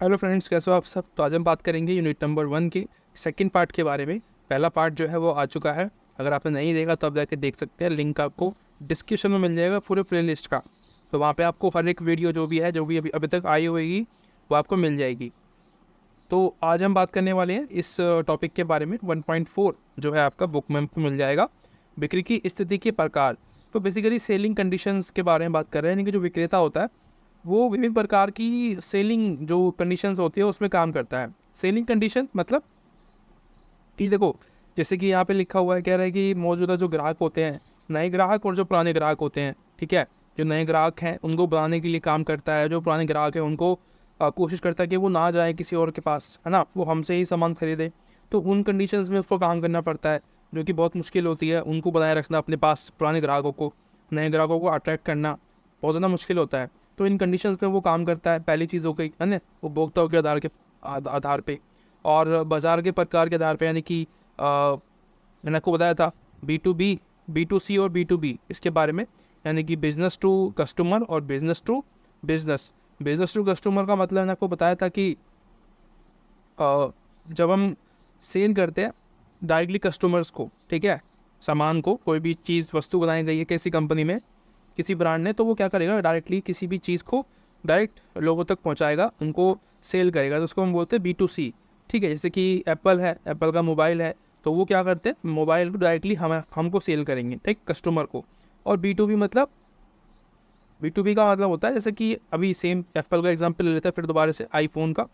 Hello friends, कैसे हो आप सब। तो आज हम बात करेंगे यूनिट नंबर 1 के सेकंड पार्ट के बारे में। पहला पार्ट जो है वो आ चुका है। अगर आपने नहीं देखा तो आप जाके देख सकते हैं। लिंक आपको डिस्क्रिप्शन में मिल जाएगा पूरे प्लेलिस्ट का। तो वहाँ पे आपको हर एक वीडियो जो भी है, जो भी अभी अभी तक आई होगी, वो आपको मिल जाएगी। तो आज हम बात करने वाले हैं इस टॉपिक के बारे में। 1.4 जो है आपका बुक में आपको मिल जाएगा, बिक्री की स्थिति के प्रकार। तो बेसिकली सेलिंग कंडीशंस के बारे में बात कर रहे हैं, यानी कि जो विक्रेता होता है वो विभिन्न प्रकार की सेलिंग जो कंडीशंस होती है उसमें काम करता है। सेलिंग कंडीशन मतलब कि देखो, जैसे कि यहाँ पे लिखा हुआ है, कह रहा है कि मौजूदा जो ग्राहक होते हैं, नए ग्राहक और जो पुराने ग्राहक होते हैं, ठीक है। जो नए ग्राहक हैं उनको बढ़ाने के लिए काम करता है। जो पुराने ग्राहक हैं उनको कोशिश करता है कि वो ना जाए किसी और के पास, है ना, वो हमसे ही सामान खरीदे। तो उन कंडीशंस में उसको काम करना पड़ता है, जो कि बहुत मुश्किल होती है। उनको बनाए रखना अपने पास, पुराने ग्राहकों को, नए ग्राहकों को अट्रैक्ट करना बहुत ज़्यादा मुश्किल होता है। तो इन कंडीशंस में वो काम करता है। पहली चीज़ हो गई, है ना, उपभोक्ताओं के आधार पे और बाजार के प्रकार के आधार पे, यानी कि मैंने आपको बताया था B2B, B2C और B2B इसके बारे में, यानी कि बिजनेस टू कस्टमर और business to business. Business to customer का मतलब मैंने आपको बताया था कि जब हम सेल करते हैं डायरेक्टली कस्टमर्स को, ठीक है, सामान को, कोई भी चीज़ वस्तु बनाई गई है किसी कंपनी में, किसी ब्रांड ने, तो वो क्या करेगा, डायरेक्टली किसी भी चीज़ को डायरेक्ट लोगों तक पहुंचाएगा, उनको सेल करेगा। तो उसको हम बोलते हैं B2C, ठीक है। जैसे कि एप्पल है, एप्पल का मोबाइल है, तो वो क्या करते हैं, मोबाइल को डायरेक्टली हमको सेल करेंगे, ठीक, कस्टमर को। और B2B का मतलब होता है, जैसे कि अभी सेम एप्पल का एग्जाम्पल ले लेते हैं फिर दोबारा से आईफोन का।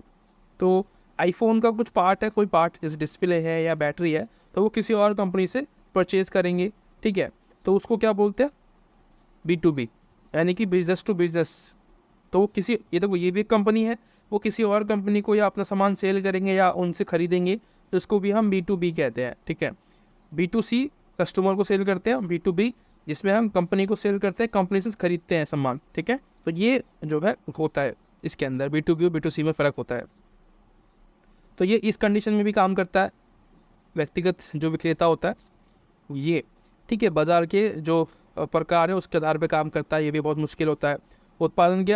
तो आईफोन का कुछ पार्ट है, कोई पार्ट जैसे डिस्प्ले है या बैटरी है, तो वो किसी और कंपनी से परचेज़ करेंगे, ठीक है। तो उसको क्या बोलते हैं, B2B, यानी कि बिजनेस टू बिजनेस। तो वो किसी, ये देखो, ये भी एक कंपनी है, वो किसी और कंपनी को या अपना सामान सेल करेंगे या उनसे खरीदेंगे, तो इसको भी हम B2B कहते हैं, ठीक है। B2C कस्टमर को सेल करते हैं, B2B जिसमें हम कंपनी को सेल करते हैं, कंपनी से खरीदते हैं सामान, ठीक है। तो ये जो है होता है, इसके अंदर B2B और B2C में फ़र्क होता है। तो ये इस कंडीशन में भी काम करता है व्यक्तिगत जो विक्रेता होता है ये, ठीक है। बाजार के जो प्रकार है उसके आधार पे काम करता है, ये भी बहुत मुश्किल होता है। उत्पादन के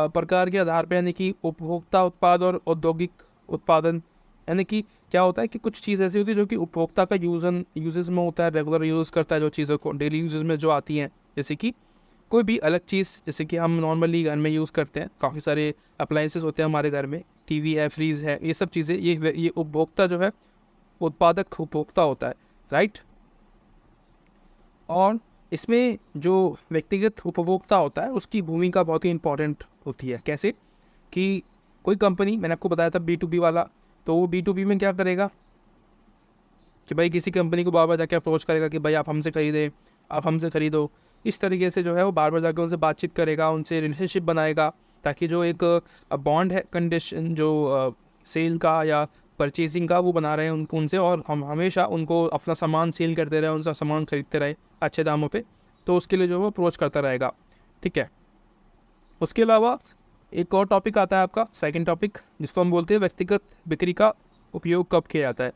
प्रकार के आधार पे, यानी कि उपभोक्ता उत्पाद और औद्योगिक उत्पादन, यानी कि क्या होता है कि कुछ चीज़ ऐसी होती है जो कि उपभोक्ता का यूजेस में होता है, रेगुलर यूज़ करता है, जो चीज़ों को डेली यूजेस में जो आती हैं, जैसे कि कोई भी अलग चीज़, जैसे कि हम नॉर्मली घर में यूज़ करते हैं, काफ़ी सारे अप्लाइंसेस होते हैं हमारे घर में, टीवी है, फ्रीज है, ये सब चीज़ें, ये उपभोक्ता जो है उत्पादक उपभोक्ता होता है, राइट। और इसमें जो व्यक्तिगत उपभोक्ता होता है उसकी भूमिका बहुत ही इंपॉर्टेंट होती है। कैसे कि कोई कंपनी, मैंने आपको बताया था B2B वाला, तो वो B2B में क्या करेगा कि भाई किसी कंपनी को बार बार जाके अप्रोच करेगा कि भाई आप हमसे खरीदें, आप हमसे खरीदो। इस तरीके से जो है वो बार बार जाकर उनसे बातचीत करेगा, उनसे रिलेशनशिप बनाएगा, ताकि जो एक बॉन्ड है, कंडीशन जो सेल का या परचेजिंग का वो बना रहे हैं उनको उनसे, और हम हमेशा उनको अपना सामान सेल करते रहे, उनसे सामान खरीदते रहे अच्छे दामों पे। तो उसके लिए जो है वो अप्रोच करता रहेगा, ठीक है। उसके अलावा एक और टॉपिक आता है आपका सेकंड टॉपिक, जिसको हम बोलते हैं व्यक्तिगत बिक्री का उपयोग कब किया जाता है।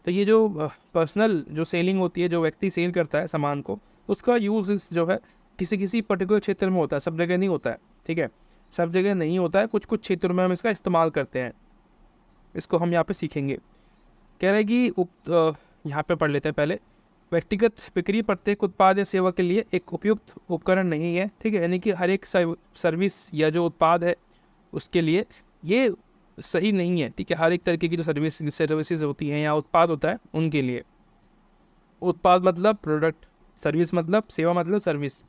तो ये जो पर्सनल जो सेलिंग होती है, जो व्यक्ति सेल करता है सामान को, उसका यूज़ जो है किसी किसी पर्टिकुलर क्षेत्र में होता है, सब जगह नहीं होता है, ठीक है। सब जगह नहीं होता है, कुछ कुछ क्षेत्रों में हम इसका इस्तेमाल करते हैं। इसको हम यहाँ पे सीखेंगे। कह रहे हैं कि यहाँ पे पढ़ लेते हैं पहले। व्यक्तिगत बिक्री प्रत्येक उत्पाद या सेवा के लिए एक उपयुक्त उपकरण नहीं है, ठीक है। यानी कि हर एक सर्विस या जो उत्पाद है उसके लिए ये सही नहीं है, ठीक है। हर एक तरीके की जो सर्विसेज होती हैं या उत्पाद होता है उनके लिए। उत्पाद मतलब प्रोडक्ट, सर्विस मतलब सेवा, मतलब सर्विस।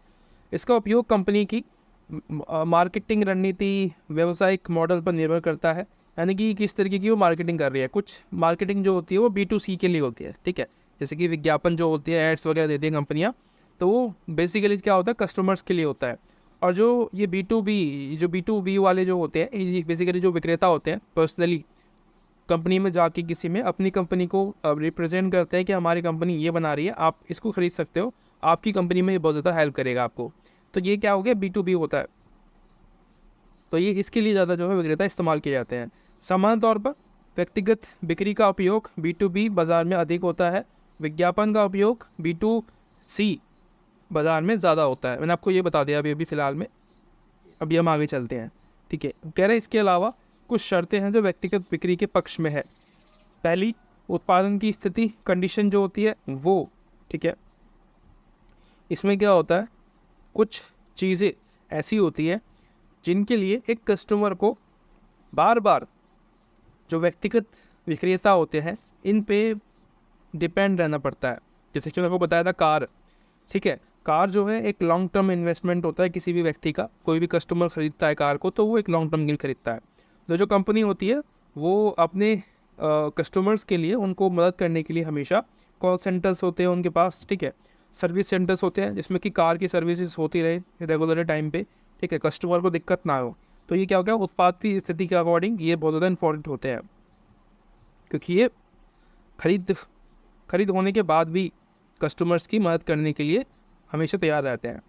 इसका उपयोग कंपनी की मार्केटिंग रणनीति, व्यवसायिक मॉडल पर निर्भर करता है, यानी कि किस तरीके की वो मार्केटिंग कर रही है। कुछ मार्केटिंग जो होती है वो B2C के लिए होती है, ठीक है। जैसे कि विज्ञापन जो होती है, एड्स वगैरह देती हैं कंपनियाँ, तो वो बेसिकली क्या होता है, कस्टमर्स के लिए होता है। और जो ये B2B वाले जो होते हैं, ये बेसिकली जो विक्रेता होते हैं पर्सनली कंपनी में जाके किसी में अपनी कंपनी को रिप्रेजेंट करते हैं कि हमारी कंपनी ये बना रही है, आप इसको खरीद सकते हो, आपकी कंपनी में ये बहुत ज़्यादा हेल्प करेगा आपको। तो ये क्या हो गया, B2B होता है। तो ये इसके लिए ज़्यादा जो है विक्रेता इस्तेमाल किए जाते हैं। सामान्य तौर पर व्यक्तिगत बिक्री का उपयोग B2B बाज़ार में अधिक होता है, विज्ञापन का उपयोग B2C बाज़ार में ज़्यादा होता है। मैंने आपको ये बता दिया अभी अभी फ़िलहाल में। अभी हम आगे चलते हैं, ठीक है। कह रहे हैं इसके अलावा कुछ शर्तें हैं जो व्यक्तिगत बिक्री के पक्ष में है। पहली, उत्पादन की स्थिति, कंडीशन जो होती है वो, ठीक है। इसमें क्या होता है, कुछ चीज़ें ऐसी होती है जिनके लिए एक कस्टमर को बार बार, जो व्यक्तिगत विक्रेता होते हैं, इन पे डिपेंड रहना पड़ता है। जैसे कि मैंने आपको बताया था कार, ठीक है। कार जो है एक लॉन्ग टर्म इन्वेस्टमेंट होता है किसी भी व्यक्ति का। कोई भी कस्टमर खरीदता है कार को तो वो एक लॉन्ग टर्म के लिए खरीदता है। तो जो कंपनी होती है वो अपने कस्टमर्स के लिए, उनको मदद करने के लिए हमेशा कॉल सेंटर्स होते हैं उनके पास, ठीक है। सर्विस सेंटर्स होते हैं जिसमें कि कार की सर्विसेज होती रहे रेगुलर टाइम पे, ठीक है, कस्टमर को दिक्कत ना हो। तो ये क्या हो गया, उत्पाद की स्थिति के अकॉर्डिंग ये बहुत ज़्यादा इंपॉर्टेंट होते हैं, क्योंकि ये खरीद होने के बाद भी कस्टमर्स की मदद करने के लिए हमेशा तैयार रहते हैं।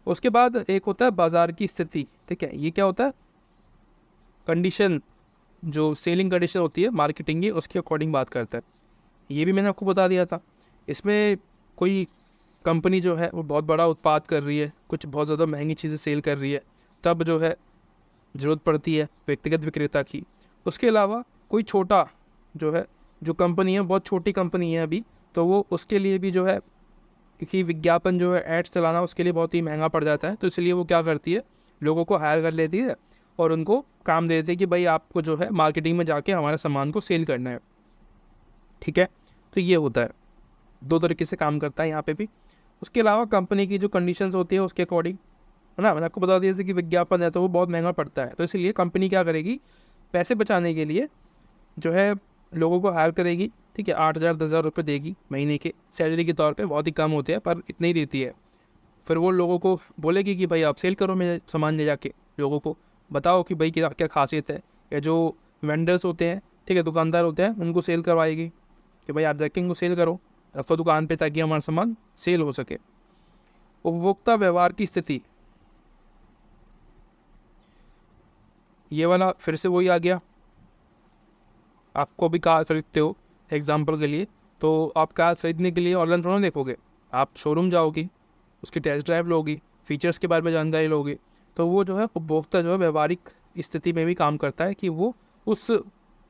उसके बाद एक होता है बाज़ार की स्थिति, ठीक है। ये क्या होता है, कंडीशन, जो सेलिंग कंडीशन होती है मार्केटिंग की, उसके अकॉर्डिंग बात करता है। ये भी मैंने आपको बता दिया था। इसमें कोई कंपनी जो है वो बहुत बड़ा उत्पाद कर रही है, कुछ बहुत ज़्यादा महंगी चीज़ें सेल कर रही है, तब जो है ज़रूरत पड़ती है व्यक्तिगत विक्रेता की। उसके अलावा कोई छोटा जो है, जो कंपनी है बहुत छोटी कंपनी है अभी, तो वो उसके लिए भी जो है, क्योंकि विज्ञापन जो है एड्स चलाना उसके लिए बहुत ही महंगा पड़ जाता है, तो इसलिए वो क्या करती है, लोगों को हायर कर लेती है और उनको काम दे देती है कि भाई आपको जो है मार्केटिंग में जाके हमारे सामान को सेल करना है, ठीक है। तो ये होता है, दो तरीके से काम करता है यहाँ पे भी। उसके अलावा कंपनी की जो कंडीशंस होती है उसके अकॉर्डिंग, है ना, मैंने आपको बता दिया जैसे कि विज्ञापन है तो वो बहुत महंगा पड़ता है, तो इसलिए कंपनी क्या करेगी, पैसे बचाने के लिए जो है लोगों को हायर करेगी, ठीक है। 8,000 10,000 रुपये देगी महीने के सैलरी के तौर पे, बहुत ही कम होते हैं पर इतने ही देती है। फिर वो लोगों को बोलेगी कि भाई आप सेल करो मेरे सामान ले जाके, लोगों को बताओ कि भाई क्या क्या खासियत है। या जो वेंडर्स होते हैं, ठीक है, दुकानदार होते हैं, उनको सेल करवाएगी कि भाई आप जाके इनको सेल करो आपको दुकान पे, ताकि हमारा सामान सेल हो सके। उपभोक्ता व्यवहार की स्थिति, ये वाला फिर से वही आ गया। आपको भी कार खरीदते हो एग्जाम्पल के लिए, तो आप कार खरीदने के लिए ऑनलाइन थोड़ा देखोगे, आप शोरूम जाओगी, उसकी टेस्ट ड्राइव लोगी, फीचर्स के बारे में जानकारी लोगे। तो वो जो है उपभोक्ता जो है व्यवहारिक स्थिति में भी काम करता है कि वो उस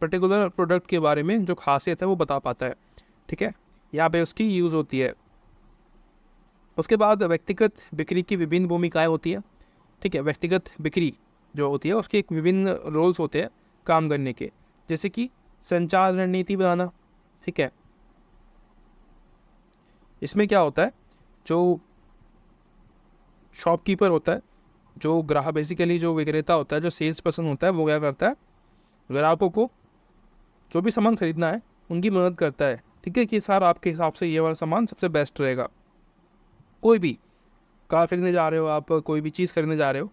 पर्टिकुलर प्रोडक्ट के बारे में जो खासियत है वो बता पाता है, ठीक है। यहाँ पे उसकी यूज़ होती है। उसके बाद व्यक्तिगत बिक्री की विभिन्न भूमिकाएं होती है, ठीक है। व्यक्तिगत बिक्री जो होती है उसके एक विभिन्न रोल्स होते हैं काम करने के, जैसे कि संचार रणनीति बनाना, ठीक है। इसमें क्या होता है, जो शॉपकीपर होता है, जो ग्राहक बेसिकली जो विक्रेता होता है, जो सेल्स पर्सन होता है, वो क्या करता है, ग्राहकों को जो भी सामान खरीदना है उनकी मदद करता है, ठीक है, कि सर आपके हिसाब से ये वाला सामान सबसे बेस्ट रहेगा। कोई भी कार खरीदने जा रहे हो आप, कोई भी चीज़ खरीदने जा रहे हो,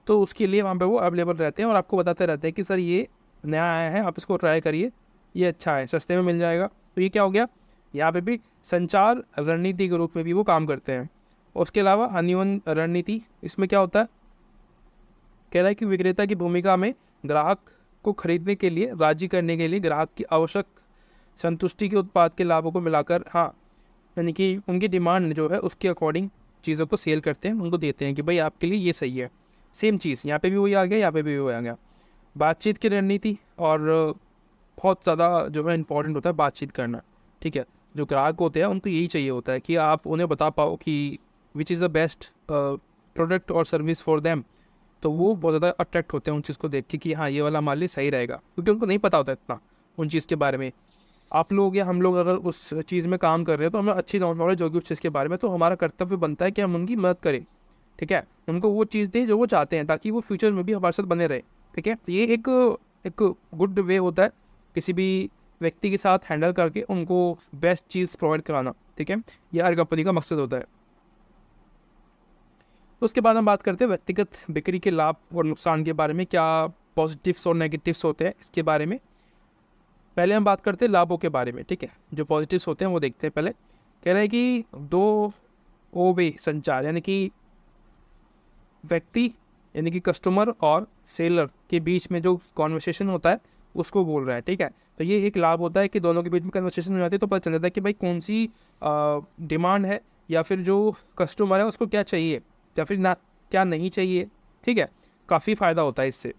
तो उसके लिए वहाँ पे वो अवेलेबल रहते हैं और आपको बताते रहते हैं कि सर ये नया आया है, आप इसको ट्राई करिए, ये अच्छा है, सस्ते में मिल जाएगा। तो ये क्या हो गया, यहाँ पे भी संचार रणनीति के रूप में भी वो काम करते हैं। उसके अलावा अन्योन रणनीति, इसमें क्या होता है, कह रहा है कि विक्रेता की भूमिका में ग्राहक को खरीदने के लिए राजी करने के लिए ग्राहक की आवश्यक संतुष्टि के उत्पाद के लाभों को मिलाकर, हाँ, यानी कि उनकी डिमांड जो है उसके अकॉर्डिंग चीज़ों को सेल करते हैं, उनको देते हैं कि भाई आपके लिए ये सही है। सेम चीज़ यहाँ पे भी वही आ गया, यहाँ पे भी वही आ गया। बातचीत की रणनीति, और बहुत ज़्यादा जो है इंपॉर्टेंट होता है बातचीत करना, ठीक है। जो ग्राहक होते हैं उनको यही चाहिए होता है कि आप उन्हें बता पाओ कि which is the best product और सर्विस फॉर देम। तो वो बहुत ज़्यादा अट्रैक्ट होते हैं उन चीज़ को देख के कि हाँ ये वाला हमारे लिए सही रहेगा, क्योंकि उनको नहीं पता होता इतना उन चीज़ के बारे में। आप लोग या हम लोग अगर उस चीज़ में काम कर रहे हैं तो हमें अच्छी नॉलेज होगी उस चीज़ के बारे में, तो हमारा कर्तव्य बनता है कि हम उनकी मदद करें, ठीक है। उनको वो चीज़ दें जो वो चाहते हैं, ताकि वो फ्यूचर में भी हमारे साथ बने रहे, ठीक है। तो ये एक गुड वे होता है किसी भी व्यक्ति के साथ हैंडल करके उनको बेस्ट चीज़ प्रोवाइड कराना, ठीक है। ये हर कंपनी का मकसद होता है। उसके बाद हम बात करते हैं व्यक्तिगत बिक्री के लाभ और नुकसान के बारे में, क्या पॉजिटिव्स और नेगेटिव्स होते हैं इसके बारे में। पहले हम बात करते हैं लाभों के बारे में, ठीक है। जो पॉजिटिव्स होते हैं वो देखते हैं पहले। कह रहे हैं कि 2 वे संचार, यानी कि व्यक्ति यानी कि कस्टमर और सेलर के बीच में जो कॉन्वर्सेशन होता है उसको बोल रहा है, ठीक है। तो ये एक लाभ होता है कि दोनों के बीच में कन्वर्सेशन हो जाती है, तो पता चल जाता है कि भाई कौन सी डिमांड है, या फिर जो कस्टमर है उसको क्या चाहिए, या फिर ना क्या नहीं चाहिए, ठीक है। काफ़ी फ़ायदा होता है इससे।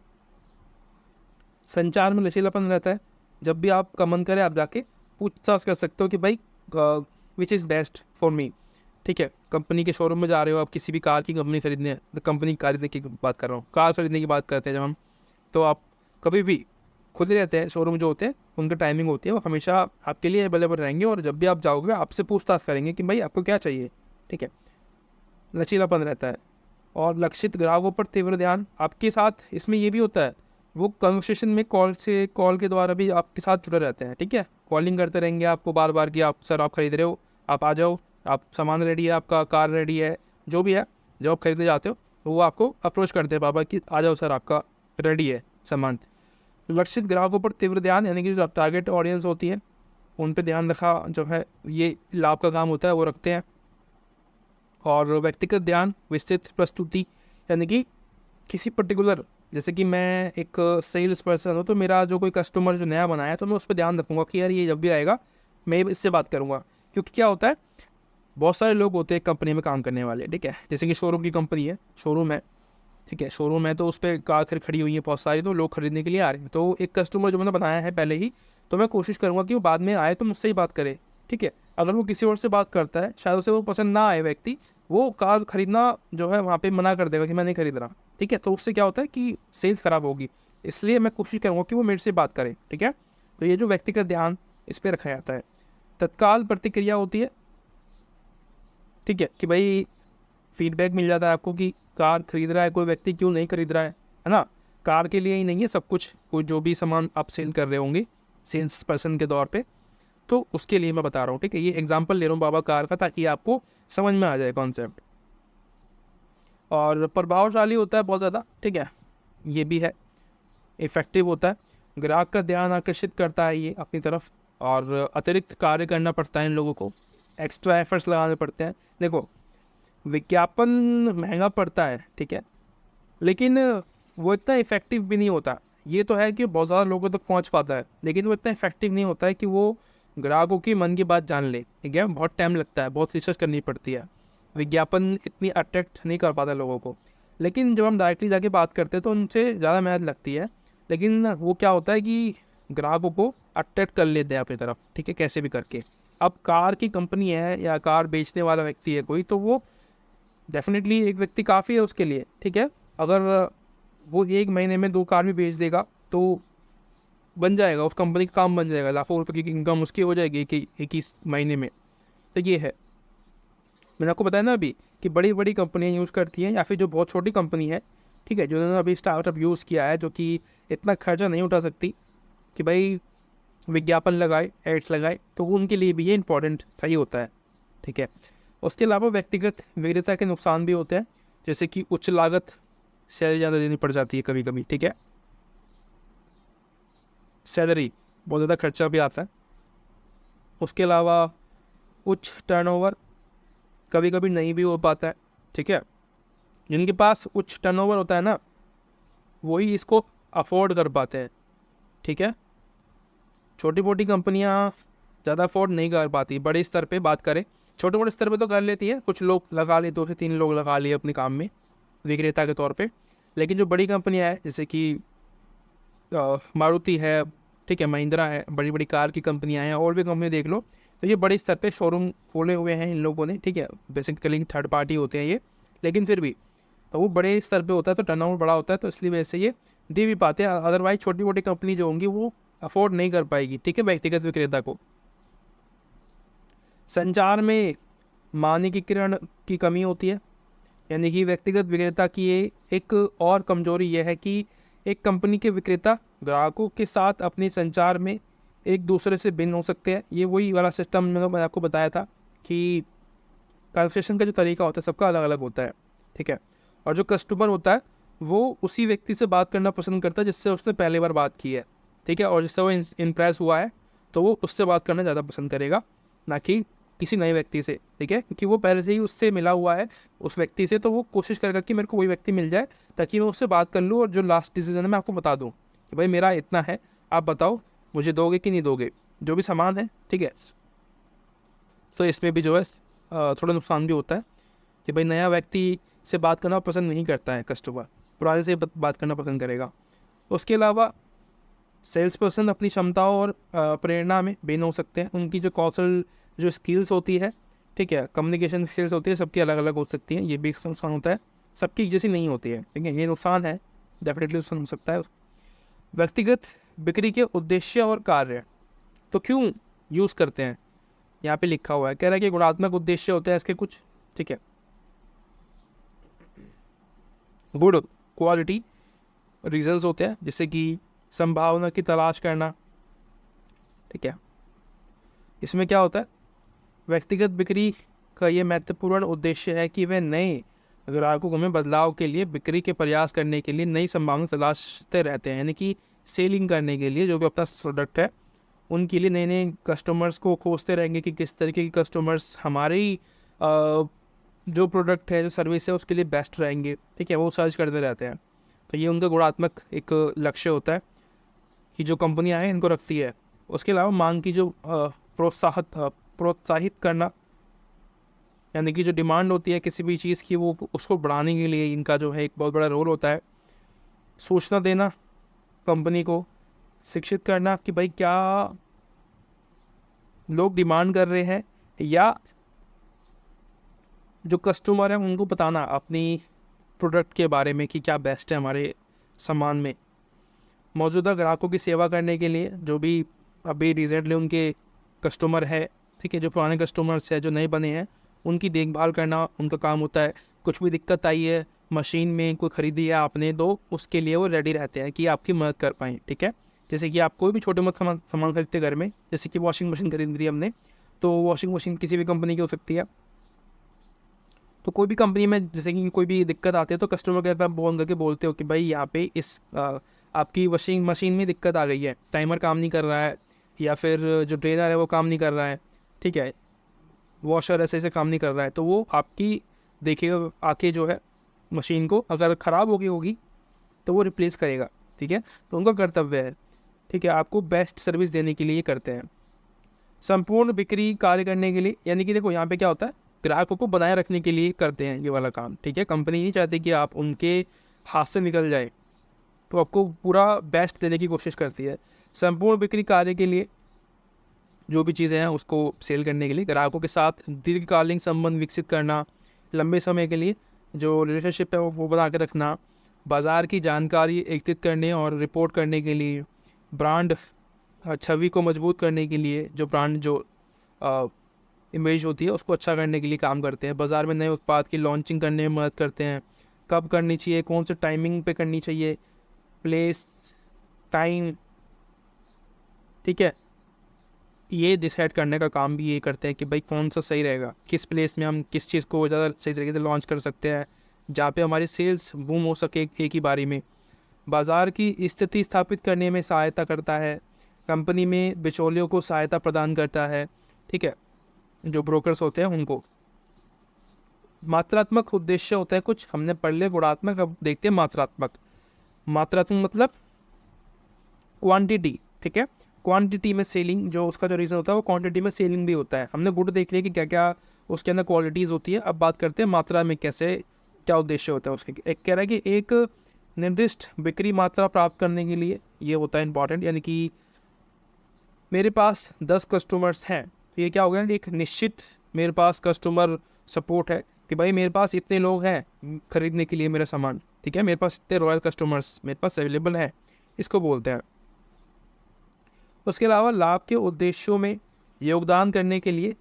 संचार में लचीलापन रहता है। जब भी आपका मन करे आप जाके पूछताछ कर सकते हो कि भाई which is best for me. ठीक है, कंपनी के शोरूम में जा रहे हो आप, किसी भी कार की कंपनी खरीदने, कंपनी खरीदने की बात कर रहा हूँ, कार खरीदने की बात करते हैं जब हम, तो आप कभी भी खुद ही रहते हैं। शोरूम जो होते हैं उनका टाइमिंग होती है, वो हमेशा आपके लिए अवेलेबल रहेंगे, और जब भी आप जाओगे आपसे पूछताछ करेंगे कि भाई आपको क्या चाहिए। ठीक है, लचीलापन रहता है। और लक्षित ग्राहकों पर तीव्र ध्यान आपके साथ, इसमें ये भी होता है, वो कन्वर्सेशन में कॉल के द्वारा भी आपके साथ जुड़े रहते हैं। ठीक है, कॉलिंग करते रहेंगे आपको बार बार कि आप सर आप खरीद रहे हो, आप आ जाओ, आप सामान रेडी है, आपका कार रेडी है, जो भी है, जब आप खरीदने जाते हो तो वो आपको अप्रोच करते हैं बाबा कि आ जाओ सर आपका रेडी है सामान। लक्षित ग्राहकों पर तीव्र ध्यान, यानी कि जो टारगेट ऑडियंस होती है उन पर ध्यान रखा जो है, ये लाभ का काम होता है, वो रखते हैं। और व्यक्तिगत ध्यान, विस्तृत प्रस्तुति, यानी कि किसी पर्टिकुलर, जैसे कि मैं एक सेल्स पर्सन हूँ तो मेरा जो कोई कस्टमर जो नया बनाया है तो मैं उस पर ध्यान रखूँगा कि यार ये जब भी आएगा मैं इससे बात करूँगा। क्योंकि क्या होता है, बहुत सारे लोग होते हैं कंपनी में काम करने वाले। ठीक है, जैसे कि शोरूम की कंपनी है, शोरूम है, ठीक है, शोरूम है तो उस पर कार खड़ी हुई है बहुत सारी, तो लोग खरीदने के लिए आ रहे हैं। तो एक कस्टमर जो मैंने बनाया है पहले ही, तो मैं कोशिश करूँगा कि वो बाद में आए तो मुझसे ही बात करे। ठीक है, अगर वो किसी और से बात करता है, शायद उसे वो पसंद ना आए व्यक्ति, वो कार खरीदना जो है वहाँ पे मना कर देगा कि मैं नहीं खरीद रहा। ठीक है, तो उससे क्या होता है कि सेल्स खराब होगी। इसलिए मैं कोशिश करूँगा कि वो मेरे से बात करे। ठीक है, तो ये जो व्यक्तिगत ध्यान इस पर रखा जाता है। तत्काल प्रतिक्रिया होती है। ठीक है, कि भाई फीडबैक मिल जाता है आपको कि कार खरीद रहा है कोई व्यक्ति, क्यों नहीं खरीद रहा है ना। कार के लिए ही नहीं है सब कुछ, कोई जो भी सामान आप सेल कर रहे होंगे सेल्स पर्सन के तौर पे, तो उसके लिए मैं बता रहा हूँ। ठीक है, ये एग्जांपल ले रहा हूँ बाबा कार का, ताकि आपको समझ में आ जाए कॉन्सेप्ट। और प्रभावशाली होता है बहुत ज़्यादा। ठीक है, ये भी है, इफेक्टिव होता है, ग्राहक का ध्यान आकर्षित करता है ये अपनी तरफ, और अतिरिक्त कार्य करना पड़ता है इन लोगों को, एक्स्ट्रा एफर्ट्स लगाने पड़ते हैं। देखो, विज्ञापन महंगा पड़ता है, ठीक है, लेकिन वो इतना इफेक्टिव भी नहीं होता। ये तो है कि बहुत ज़्यादा लोगों तक पहुंच पाता है, लेकिन वो इतना इफेक्टिव नहीं होता है कि वो ग्राहकों की मन की बात जान ले। ठीक है, बहुत टाइम लगता है, बहुत रिसर्च करनी पड़ती है, विज्ञापन इतनी अट्रैक्ट नहीं कर पाता लोगों को। लेकिन जब हम डायरेक्टली जाके बात करते हैं तो उनसे ज़्यादा मेहनत लगती है, लेकिन वो क्या होता है कि ग्राहकों को अट्रैक्ट कर लेते हैं अपनी तरफ। ठीक है, कैसे भी करके। अब कार की कंपनी है या कार बेचने वाला व्यक्ति है कोई, तो वो डेफिनेटली एक व्यक्ति काफ़ी है उसके लिए। ठीक है, अगर वो एक महीने में 2 कार भी बेच देगा तो बन जाएगा, उस कंपनी का काम बन जाएगा, लाखों रुपए की इनकम उसकी हो जाएगी एक ही महीने में। तो ये है, मैंने आपको बताया ना अभी कि बड़ी बड़ी कंपनियां यूज़ करती हैं, या फिर जो बहुत छोटी कंपनी है, ठीक है, जिन्होंने अभी स्टार्टअप यूज़ किया है, जो कि इतना खर्चा नहीं उठा सकती कि भाई विज्ञापन लगाए, एड्स लगाए, तो उनके लिए भी ये इंपॉर्टेंट सही होता है। ठीक है, उसके अलावा व्यक्तिगत विक्रेता के नुकसान भी होते हैं, जैसे कि उच्च लागत, सैलरी ज़्यादा देनी पड़ जाती है कभी कभी। ठीक है, सैलरी बहुत ज़्यादा खर्चा भी आता है। उसके अलावा उच्च टर्नओवर कभी कभी नहीं भी हो पाता है। ठीक है, जिनके पास उच्च टर्नओवर होता है ना, वही इसको अफोर्ड कर पाते हैं। ठीक है, छोटी मोटी कंपनियां ज़्यादा अफोर्ड नहीं कर पाती। बड़े स्तर पे बात करें, छोटे मोटे स्तर पे तो कर लेती है, कुछ लोग लगा लिए, 2 से 3 लोग लगा लिए अपने काम में विक्रेता के तौर पे। लेकिन जो बड़ी कंपनियां हैं, जैसे कि मारुति है, ठीक है, महिंद्रा है, बड़ी बड़ी कार की कंपनियां हैं, और भी कंपनी देख लो, तो ये बड़े स्तर पे शोरूम खोले हुए हैं इन लोगों ने। ठीक है, बेसिकली थर्ड पार्टी होते हैं ये, लेकिन फिर भी तो वो बड़े स्तर पे होता है, तो टर्नओवर बड़ा होता है, तो इसलिए वजह से ये दे भी पाते हैं। अदरवाइज छोटी मोटी कंपनी जो होंगी वो अफोर्ड नहीं कर पाएगी। ठीक है, व्यक्तिगत विक्रेता को। संचार में मानकीकरण की कमी होती है, यानी कि व्यक्तिगत विक्रेता की ये एक और कमजोरी यह है कि एक कंपनी के विक्रेता ग्राहकों के साथ अपने संचार में एक दूसरे से भिन्न हो सकते हैं। ये वही वाला सिस्टम मैंने आपको बताया था कि कन्वर्सेशन का जो तरीका होता है सबका अलग अलग होता है। ठीक है, और जो कस्टमर होता है वो उसी व्यक्ति से बात करना पसंद करता है जिससे उसने पहली बार बात की है। ठीक है, और जिससे वो इम्प्रेस हुआ है तो वो उससे बात करना ज़्यादा पसंद करेगा, ना कि किसी नए व्यक्ति से। ठीक है, क्योंकि वो पहले से ही उससे मिला हुआ है उस व्यक्ति से, तो वो कोशिश करेगा कि मेरे को वही व्यक्ति मिल जाए ताकि मैं उससे बात कर लूँ, और जो लास्ट डिसीजन है मैं आपको बता दूँ कि भाई मेरा इतना है, आप बताओ मुझे दोगे कि नहीं दोगे, जो भी सामान है। ठीक है, तो इसमें भी जो है थोड़ा नुकसान भी होता है कि भाई नया व्यक्ति से बात करना पसंद नहीं करता है कस्टमर, पुराने से बात करना पसंद करेगा। उसके अलावा सेल्स पर्सन अपनी क्षमताओं और प्रेरणा में भिन्न हो सकते हैं। उनकी जो कौशल, जो स्किल्स होती है, ठीक है, कम्युनिकेशन स्किल्स होती है, सबकी अलग अलग हो सकती हैं। ये भी एक नुकसान होता है, सबकी एक जैसी नहीं होती है, ठीक है, ये नुकसान है, डेफिनेटली नुकसान हो सकता है। व्यक्तिगत बिक्री के उद्देश्य और कार्य, तो क्यों यूज़ करते हैं, यहाँ पे लिखा हुआ है, कह रहा है कि गुणात्मक उद्देश्य होते हैं इसके कुछ, ठीक है, गुड क्वालिटी रीजंस होते हैं, जैसे कि संभावना की तलाश करना, ठीक है। इसमें क्या होता है, व्यक्तिगत बिक्री का ये महत्वपूर्ण उद्देश्य है कि वे नए ग्राहकों में बदलाव के लिए बिक्री के प्रयास करने के लिए नई संभावना तलाशते रहते हैं, यानी कि सेलिंग करने के लिए जो भी अपना प्रोडक्ट है उनके लिए नए नए कस्टमर्स को खोजते रहेंगे कि किस तरीके के कस्टमर्स हमारे ही जो प्रोडक्ट है, जो सर्विस है, उसके लिए बेस्ट रहेंगे, ठीक है, वो सर्च करते रहते हैं। तो ये उनका गुणात्मक एक लक्ष्य होता है कि जो कंपनियां हैं इनको रखती है। उसके अलावा मांग की जो प्रोत्साहित करना, यानी कि जो डिमांड होती है किसी भी चीज़ की, वो उसको बढ़ाने के लिए इनका जो है एक बहुत बड़ा रोल होता है। सूचना देना, कंपनी को शिक्षित करना कि भाई क्या लोग डिमांड कर रहे हैं, या जो कस्टमर है उनको बताना अपनी प्रोडक्ट के बारे में कि क्या बेस्ट है हमारे सामान में। मौजूदा ग्राहकों की सेवा करने के लिए, जो भी अभी रिसेंटली उनके कस्टमर है, ठीक है, जो पुराने कस्टमर्स है, जो नए बने हैं, उनकी देखभाल करना उनका काम होता है। कुछ भी दिक्कत आई है मशीन में, कोई ख़रीदी है आपने, तो उसके लिए वो रेडी रहते हैं कि आपकी मदद कर पाएँ, ठीक है। जैसे कि आप कोई भी छोटे मोटे सामान खरीदते घर में, जैसे कि वॉशिंग मशीन खरीद ली हमने, तो वॉशिंग मशीन किसी भी कंपनी की हो सकती है। तो कोई भी कंपनी में जैसे कि कोई भी दिक्कत आती है तो कस्टमर के पास फोन करके बोलते हो कि भाई यहाँ पे इस आपकी वॉशिंग मशीन में दिक्कत आ गई है, टाइमर काम नहीं कर रहा है, या फिर जो ड्रेनर है वो काम नहीं कर रहा है, ठीक है, वॉशर ऐसे काम नहीं कर रहा है, तो वो आपकी देखिएगा आके जो है मशीन को, अगर ख़राब हो गई होगी तो वो रिप्लेस करेगा, ठीक है। तो उनका कर्तव्य है, ठीक है, आपको बेस्ट सर्विस देने के लिए करते हैं। संपूर्ण बिक्री कार्य करने के लिए, यानी कि देखो यहाँ पे क्या होता है, ग्राहकों को बनाए रखने के लिए करते हैं ये वाला काम, ठीक है। कंपनी नहीं चाहती कि आप उनके हाथ से निकल जाए, तो आपको पूरा बेस्ट देने की कोशिश करती है। संपूर्ण बिक्री कार्य के लिए जो भी चीज़ें हैं उसको सेल करने के लिए ग्राहकों के साथ दीर्घकालीन संबंध विकसित करना, लंबे समय के लिए जो रिलेशनशिप है वो बना के रखना, बाज़ार की जानकारी एकत्रित करने और रिपोर्ट करने के लिए, ब्रांड छवि को मजबूत करने के लिए, जो ब्रांड जो इमेज होती है उसको अच्छा करने के लिए काम करते हैं। बाज़ार में नए उत्पाद की लॉन्चिंग करने में मदद करते हैं। कब करनी चाहिए, कौन से टाइमिंग पे करनी चाहिए, प्लेस, टाइम, ठीक है, ये डिसाइड करने का काम भी ये करते हैं कि भाई कौन सा सही रहेगा, किस प्लेस में हम किस चीज़ को ज़्यादा सही तरीके से लॉन्च कर सकते हैं, जहाँ पे हमारी सेल्स बूम हो सके एक ही बारी में। बाज़ार की स्थिति स्थापित करने में सहायता करता है। कंपनी में बिचौलियों को सहायता प्रदान करता है, ठीक है, जो ब्रोकर्स होते हैं उनको। मात्रात्मक उद्देश्य होता है कुछ, हमने पढ़ लिया गुणात्मक, अब देखते हैं मात्रात्मक। मात्रात्मक मतलब क्वांटिटी, ठीक है, क्वांटिटी में सेलिंग, जो उसका जो रीज़न होता है वो क्वांटिटी में सेलिंग भी होता है। हमने गुड देख लिया कि क्या क्या उसके अंदर क्वालिटीज़ होती है। अब बात करते हैं मात्रा में कैसे, क्या उद्देश्य होता है उसके। एक कह रहा है कि एक निर्दिष्ट बिक्री मात्रा प्राप्त करने के लिए ये होता है इंपॉर्टेंट, यानी कि मेरे पास 10 कस्टमर्स हैं, तो ये क्या हो गया, एक निश्चित मेरे पास कस्टमर सपोर्ट है कि भाई मेरे पास इतने लोग हैं खरीदने के लिए मेरा सामान, ठीक है, मेरे पास इतने रॉयल कस्टमर्स मेरे पास अवेलेबल हैं, इसको बोलते हैं। उसके अलावा लाभ के उद्देश्यों में योगदान करने के लिए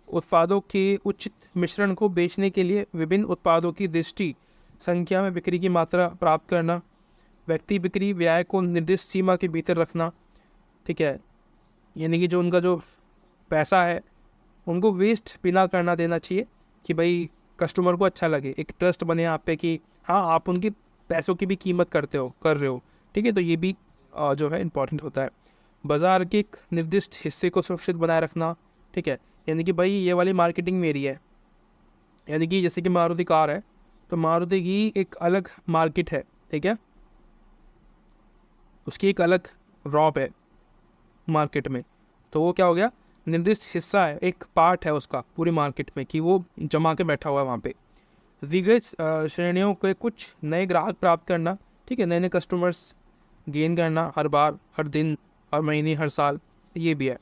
उत्पादों के उचित मिश्रण को बेचने के लिए विभिन्न उत्पादों की दृष्टि संख्या में बिक्री की मात्रा प्राप्त करना, व्यक्ति बिक्री व्यय को निर्दिष्ट सीमा के भीतर रखना, ठीक है, यानी कि जो उनका जो पैसा है उनको वेस्ट बिना करना देना चाहिए कि भाई कस्टमर को अच्छा लगे, एक ट्रस्ट बने आप पे कि हाँ आप उनकी पैसों की भी कीमत कर रहे हो, ठीक है। तो ये भी जो है इम्पॉर्टेंट होता है। बाज़ार के एक निर्दिष्ट हिस्से को सुरक्षित बनाए रखना, ठीक है, यानी कि भाई ये वाली मार्केटिंग मेरी है, यानी कि जैसे कि मारुति कार है तो मारुति की एक अलग मार्केट है, ठीक है, उसकी एक अलग रॉप है मार्केट में, तो वो क्या हो गया, निर्दिष्ट हिस्सा है, एक पार्ट है उसका पूरी मार्केट में कि वो जमा के बैठा हुआ है वहाँ पे। दीर्घ श्रेणियों के कुछ नए ग्राहक प्राप्त करना, ठीक है, नए नए कस्टमर्स गेन करना हर बार, हर दिन, हर महीने, हर साल, ये भी है।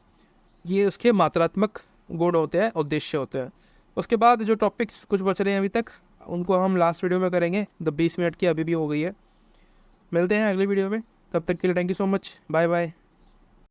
ये उसके मात्रात्मक गुण होते हैं, उद्देश्य होते हैं। उसके बाद जो टॉपिक्स कुछ बच रहे हैं अभी तक, उनको हम लास्ट वीडियो में करेंगे। 20 मिनट की अभी भी हो गई है। मिलते हैं अगली वीडियो में, तब तक के लिए thank you so much, bye bye.